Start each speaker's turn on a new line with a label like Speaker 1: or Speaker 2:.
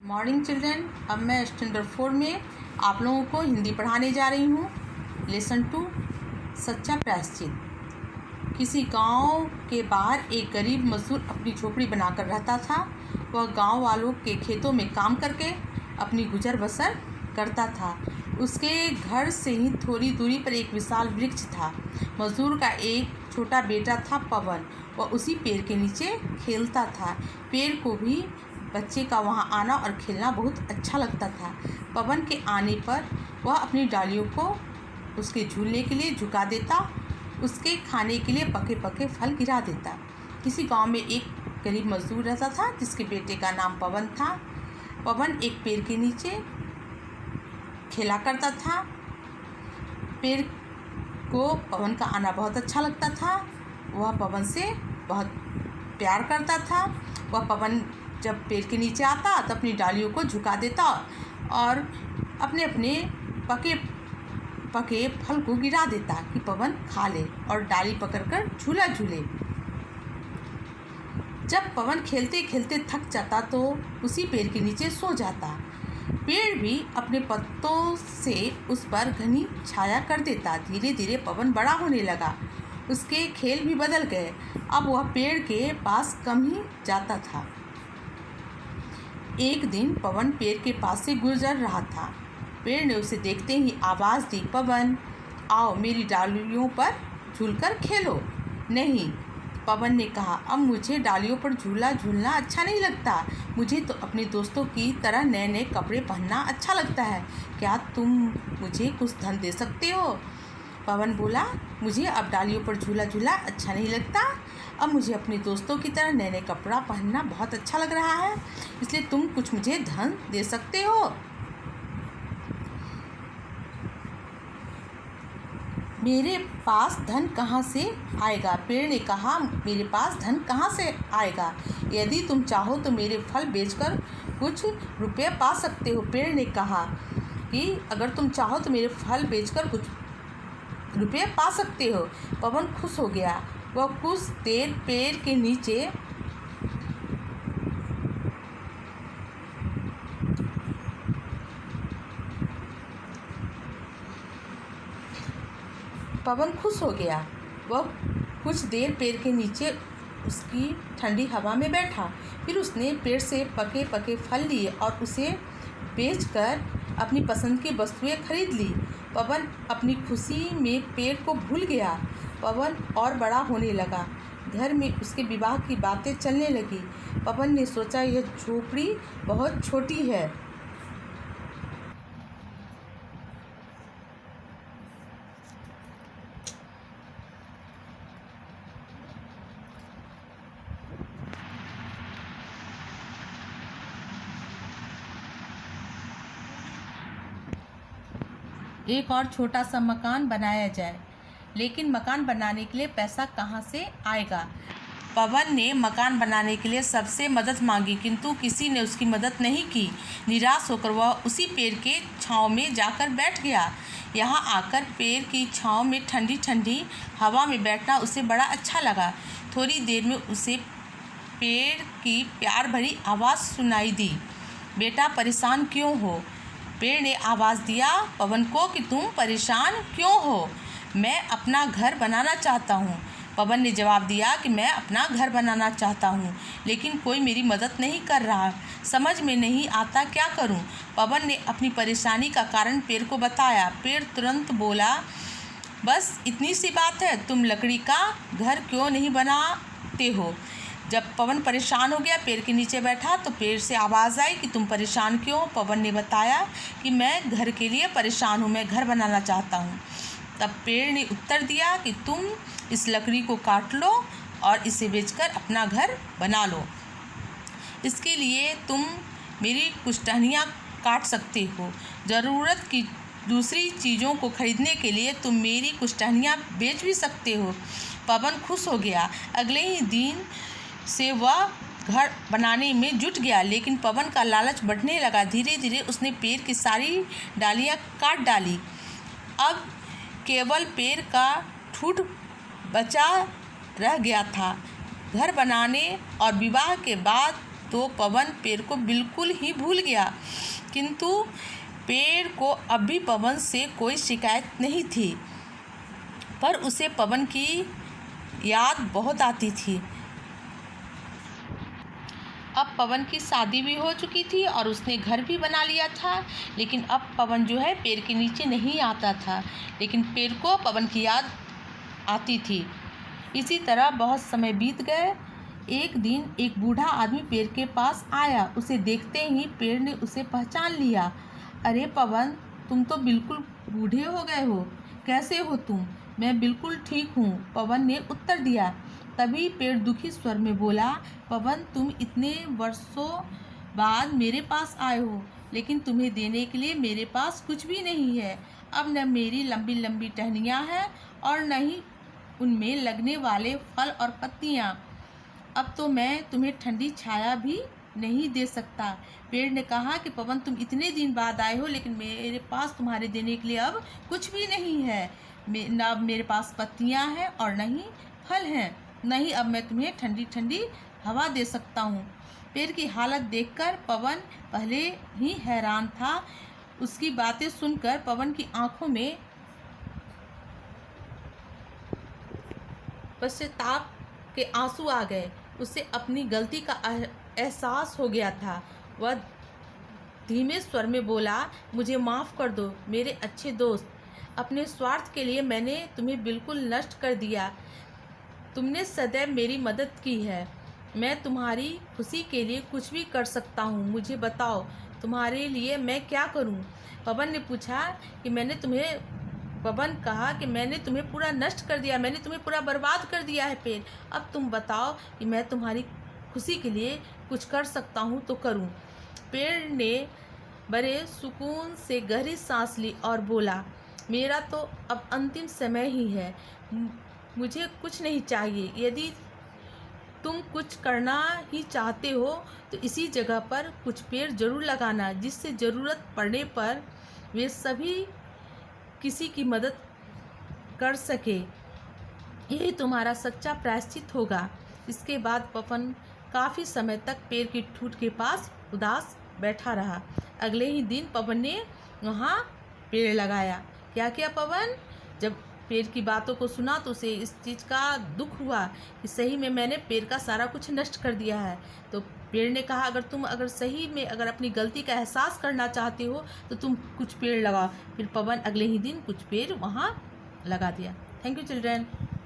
Speaker 1: Morning children. अब मैं standard 4 में आप लोगों को हिंदी पढ़ाने जा रही हूँ। लेसन 2 सच्चा प्रायश्चित। किसी गांव के बाहर एक गरीब मजदूर अपनी झोपड़ी बनाकर रहता था। वह गांव वालों के खेतों में काम करके अपनी गुजर बसर करता था। उसके घर से ही थोड़ी दूरी पर एक विशाल वृक्ष था। मजदूर का एक छोटा बेटा था पवन। वह उसी पेड़ के नीचे खेलता था। पेड़ को भी बच्चे का वहाँ आना और खेलना बहुत अच्छा लगता था। पवन के आने पर वह अपनी डालियों को उसके झूलने के लिए झुका देता, उसके खाने के लिए पके पके फल गिरा देता। किसी गांव में एक गरीब मजदूर रहता था जिसके बेटे का नाम पवन था। पवन एक पेड़ के नीचे खेला करता था। पेड़ को पवन का आना बहुत अच्छा लगता था। वह पवन से बहुत प्यार करता था। वह पवन जब पेड़ के नीचे आता तो अपनी डालियों को झुका देता और अपने अपने पके पके फल को गिरा देता कि पवन खा ले और डाली पकड़कर झूला झूले। जब पवन खेलते खेलते थक जाता तो उसी पेड़ के नीचे सो जाता। पेड़ भी अपने पत्तों से उस पर घनी छाया कर देता। धीरे धीरे पवन बड़ा होने लगा। उसके खेल भी बदल गए। अब वह पेड़ के पास कम ही जाता था। एक दिन पवन पेड़ के पास से गुजर रहा था। पेड़ ने उसे देखते ही आवाज़ दी, पवन आओ मेरी डालियों पर झूलकर खेलो। नहीं, पवन ने कहा, अब मुझे डालियों पर झूला झूलना अच्छा नहीं लगता। मुझे तो अपने दोस्तों की तरह नए नए कपड़े पहनना अच्छा लगता है। क्या तुम मुझे कुछ धन दे सकते हो? पवन बोला, मुझे अब डालियों पर झूला झूला अच्छा नहीं लगता। अब मुझे अपने दोस्तों की तरह नए नए कपड़ा पहनना बहुत अच्छा लग रहा है, इसलिए तुम कुछ मुझे धन दे सकते हो? मेरे पास धन कहाँ से आएगा? पेड़ ने कहा, मेरे पास धन कहाँ से आएगा? यदि तुम चाहो तो मेरे फल बेचकर कुछ रुपये पा सकते हो। पेड़ ने कहा कि अगर तुम चाहो तो मेरे फल बेचकर कुछ रुपये पा सकते हो। पवन खुश हो गया। वह कुछ देर पेड़ के नीचे उसकी ठंडी हवा में बैठा। फिर उसने पेड़ से पके पके फल लिए और उसे बेचकर अपनी पसंद की वस्तुएं खरीद ली। पवन अपनी खुशी में पेड़ को भूल गया। पवन और बड़ा होने लगा। घर में उसके विवाह की बातें चलने लगी। पवन ने सोचा, यह झोपड़ी बहुत छोटी है। एक और छोटा सा मकान बनाया जाए, लेकिन मकान बनाने के लिए पैसा कहाँ से आएगा? पवन ने मकान बनाने के लिए सबसे मदद मांगी, किंतु किसी ने उसकी मदद नहीं की। निराश होकर वह उसी पेड़ के छांव में जाकर बैठ गया। यहाँ आकर पेड़ की छांव में ठंडी ठंडी हवा में बैठना उसे बड़ा अच्छा लगा। थोड़ी देर में उसे पेड़ की प्यार भरी आवाज़ सुनाई दी, बेटा परेशान क्यों हो? पेड़ ने आवाज़ दिया पवन को कि तुम परेशान क्यों हो? मैं अपना घर बनाना चाहता हूँ। पवन ने जवाब दिया कि मैं अपना घर बनाना चाहता हूँ, लेकिन कोई मेरी मदद नहीं कर रहा। समझ में नहीं आता क्या करूँ? पवन ने अपनी परेशानी का कारण पेड़ को बताया। पेड़ तुरंत बोला, बस इतनी सी बात है, तुम लकड़ी का घर क्यों नहीं बनाते हो? जब पवन परेशान हो गया, पेड़ के नीचे बैठा तो पेड़ से आवाज़ आई कि तुम परेशान क्यों? पवन ने बताया कि मैं घर के लिए परेशान हूँ, मैं घर बनाना चाहता हूँ। तब पेड़ ने उत्तर दिया कि तुम इस लकड़ी को काट लो और इसे बेचकर अपना घर बना लो। इसके लिए तुम मेरी कुछ टहनियाँ काट सकते हो। ज़रूरत की दूसरी चीज़ों को खरीदने के लिए तुम मेरी कुछ टहनियाँ बेच भी सकते हो। पवन खुश हो गया। अगले ही दिन से वह घर बनाने में जुट गया, लेकिन पवन का लालच बढ़ने लगा। धीरे धीरे उसने पेड़ की सारी डालियाँ काट डाली। अब केवल पेड़ का ठूठ बचा रह गया था। घर बनाने और विवाह के बाद तो पवन पेड़ को बिल्कुल ही भूल गया, किंतु पेड़ को अब भी पवन से कोई शिकायत नहीं थी, पर उसे पवन की याद बहुत आती थी। अब पवन की शादी भी हो चुकी थी और उसने घर भी बना लिया था, लेकिन अब पवन जो है पेड़ के नीचे नहीं आता था, लेकिन पेड़ को पवन की याद आती थी। इसी तरह बहुत समय बीत गए। एक दिन एक बूढ़ा आदमी पेड़ के पास आया। उसे देखते ही पेड़ ने उसे पहचान लिया। अरे पवन, तुम तो बिल्कुल बूढ़े हो गए हो, कैसे हो तुम? मैं बिल्कुल ठीक हूँ, पवन ने उत्तर दिया। तभी पेड़ दुखी स्वर में बोला, पवन, तुम इतने वर्षों बाद मेरे पास आए हो, लेकिन तुम्हें देने के लिए मेरे पास कुछ भी नहीं है। अब न मेरी लंबी लंबी टहनियाँ हैं और न ही उनमें लगने वाले फल और पत्तियाँ। अब तो मैं तुम्हें ठंडी छाया भी नहीं दे सकता। पेड़ ने कहा कि पवन, तुम इतने दिन बाद आए हो, लेकिन मेरे पास तुम्हारे देने के लिए अब कुछ भी नहीं है। न अब मेरे पास पत्तियाँ हैं और न ही फल हैं, नहीं अब मैं तुम्हें ठंडी ठंडी हवा दे सकता हूँ। पेड़ की हालत देखकर पवन पहले ही हैरान था। उसकी बातें सुनकर पवन की आंखों में पश्चाताप के आंसू आ गए। उसे अपनी गलती का एहसास हो गया था। वह धीमे स्वर में बोला, मुझे माफ़ कर दो मेरे अच्छे दोस्त। अपने स्वार्थ के लिए मैंने तुम्हें बिल्कुल नष्ट कर दिया। तुमने सदैव मेरी मदद की है। मैं तुम्हारी खुशी के लिए कुछ भी कर सकता हूँ। मुझे बताओ, तुम्हारे लिए मैं क्या करूँ? पवन ने पूछा कि पवन कहा कि मैंने तुम्हें पूरा नष्ट कर दिया, मैंने तुम्हें पूरा बर्बाद कर दिया है पेड़। अब तुम बताओ कि मैं तुम्हारी खुशी के लिए कुछ कर सकता हूँ तो करूँ। पेड़ ने बड़े सुकून से गहरी सांस ली और बोला, मेरा तो अब अंतिम समय ही है, मुझे कुछ नहीं चाहिए। यदि तुम कुछ करना ही चाहते हो तो इसी जगह पर कुछ पेड़ जरूर लगाना, जिससे ज़रूरत पड़ने पर वे सभी किसी की मदद कर सके। यही तुम्हारा सच्चा प्रायश्चित होगा। इसके बाद पवन काफ़ी समय तक पेड़ की ठूंठ के पास उदास बैठा रहा। अगले ही दिन पवन ने वहाँ पेड़ लगाया। क्या किया पवन? जब पेड़ की बातों को सुना तो उसे इस चीज़ का दुख हुआ कि सही में मैंने पेड़ का सारा कुछ नष्ट कर दिया है। तो पेड़ ने कहा, अगर सही में अपनी गलती का एहसास करना चाहते हो तो तुम कुछ पेड़ लगाओ। फिर पवन अगले ही दिन कुछ पेड़ वहाँ लगा दिया। Thank you children.